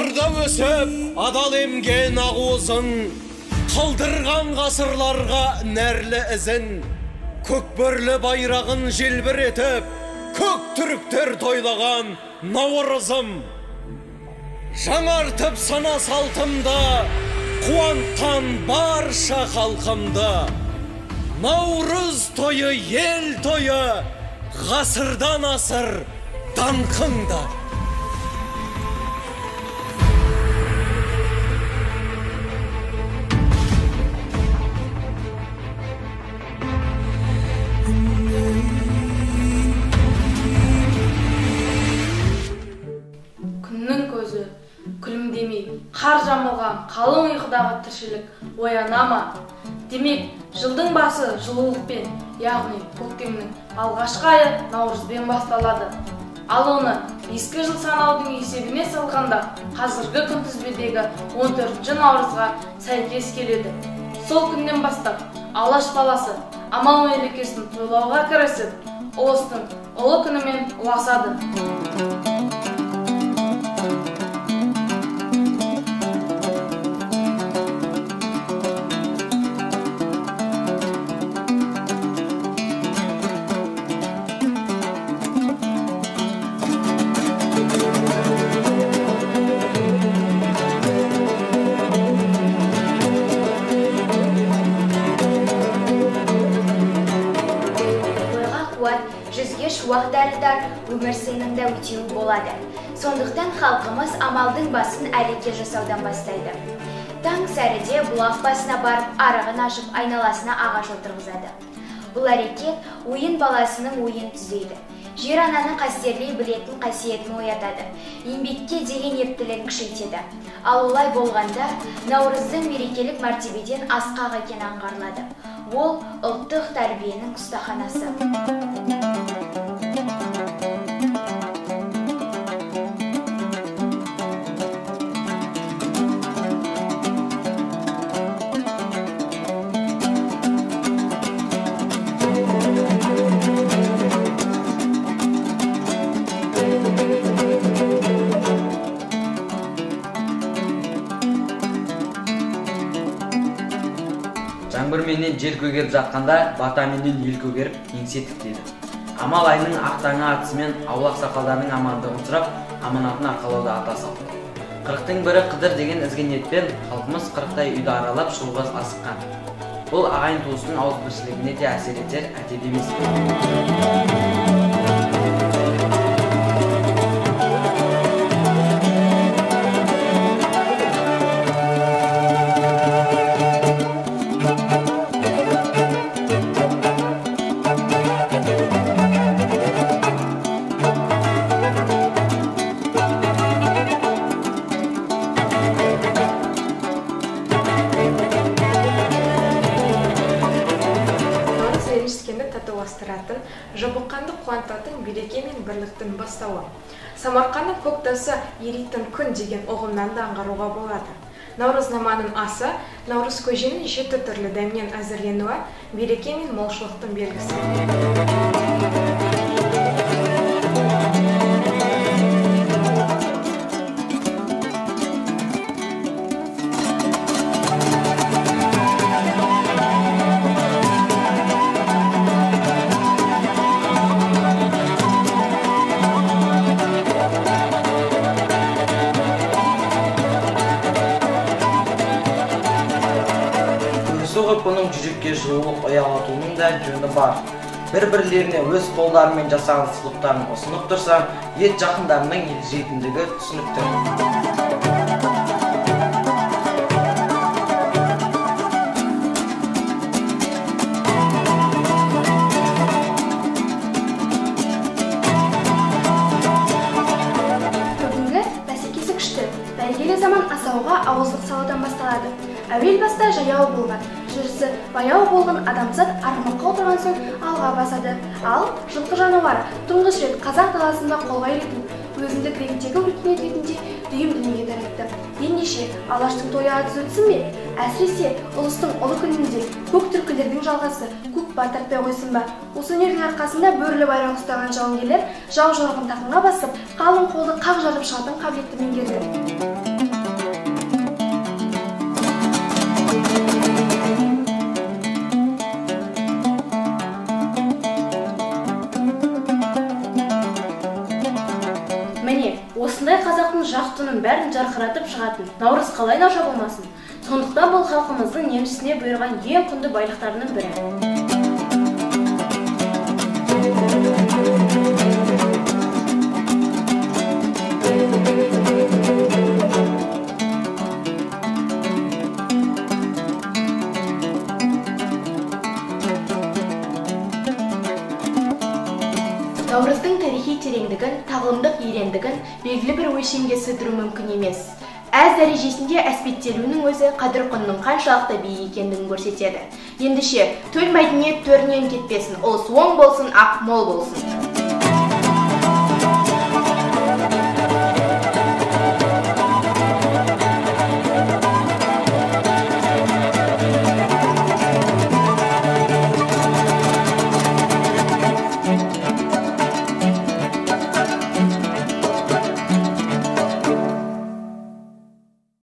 Арда өсіп адал емген ақуызын, қалдырған ғасырларға нәрлі ізін, көкбөрлі байрағын желбіретіп, көк түріктер тойлаған Наурызым. Жаңартып сана салтымды, қуантқан барша халқымды. Наурыз тойы ел тойы, ғасырдан асыр даңқыңды. Күннің көзі күлімдемей, қар жамылған қалың ұйқыдағы тіршілік ояна ма? Демек, жылдың басы жылулықпен, яғни көктемнің алғашқы айы Наурызбен басталады. Ал оны ескі жыл санаудың есебіне салғанда, қазіргі күнтізбедегі 14 наурызға сәйкес келеді. Сол күннен бастап Алаш баласы амал мерекесін тойлауға кірісіп, ұлыстың ұлы күнімен ұласады. Жүзге шуақ дәрідар өмір сыйныңда өтеуі болады. Сондықтан халқымыз амалдың басын әрекет жасаудан бастайды. Таң сәріде бұлақ басына барып, арығын ашып, айналасына ағаш отырғызады. Бұл әрекет ойын баласының ойын түзейді. Жер ананың қастерлей білетін қасиетін оятады. Еңбекке деген ептілігін күшейтеді. Ал олай болғанда, Наурыздың мерекелік мәртебеден асқақ екені аңғарылады. Ол ұлттық тәрбиенің ұстаханасы. Жаңбырменен жер көгеріп жатқанда, батаменен ел көгеріп, еңсе тіктейді. Амал айының ақтаңы атысымен аулақ сақалдарының амандығын сұрап, аманатын арқалауды ата салды. Қырықтың бірі Қыдыр деген ізгі ниетпен халқымыз қырықтай үйді аралап шығуға асыққан. Бұл ағайын туыстың ауызбіршілігіне де әсер етер, әдет емес. Татуластыратын, жабыққанды қуантатын береке мен бірліктің бастауы. Самарқанның көктасы еритін күн деген ұғымнан да аңғаруға болады. Наурызнаманың асы, наурыз көженің 7 түрлі дәмнен әзірленуі береке мен молшылықтың белгісі. Бұның жүрекке жылулық ұялатуының да жөні бар. Бір-бірлеріне өз қолдарымен жасаған сыйлықтарын ұсынып тұрса, ет жақындарының елжейтіндігі түсінікті. Бүгінгі бәсекесі күшті. Бәйгелі заман асауға ауыздық салудан басталады. Әуел баста жаяу болған, жүрісі баяу болған адамзат арғымаққа отырған соң алға басады. Ал жылқы жануары тұңғыш рет қазақ даласында қолға үйретіп, өзіндік реңдегі өркениет ретінде дүйім дүниеге таратты. Ендеше Алаштың тойы атыс өтсін бе? Әсіресе ұлыстың ұлы күнінде көк түркілердің жалғасы көк бар тартпай қойсын ба? Осы өнердің арқасында бөрілі байрақ ұстаған жауынгерлер жау жорығын тақымға басып, қалың қолды қақ жарып шығатын қабілетті меңгерді. жарықтының бәрін жарқыратып шығатын наурыз қалай наша болмасын. Сондықтан бұл халқымыздың еншісіне бұйырған ең құнды байлықтарының бірі. Наурыздың тарихи тереңдігін, тағылымдық ерендігін белгілі бір өлшемге сыйдыру мүмкін емес. Әз дәрежесінде әспеттелуінің өзі қадір-құнның қаншалықты биік екендігін көрсетеді. Ендеше, төл мәдениет төрінен кетпесін, ол оң болсын, ақ мол болсын.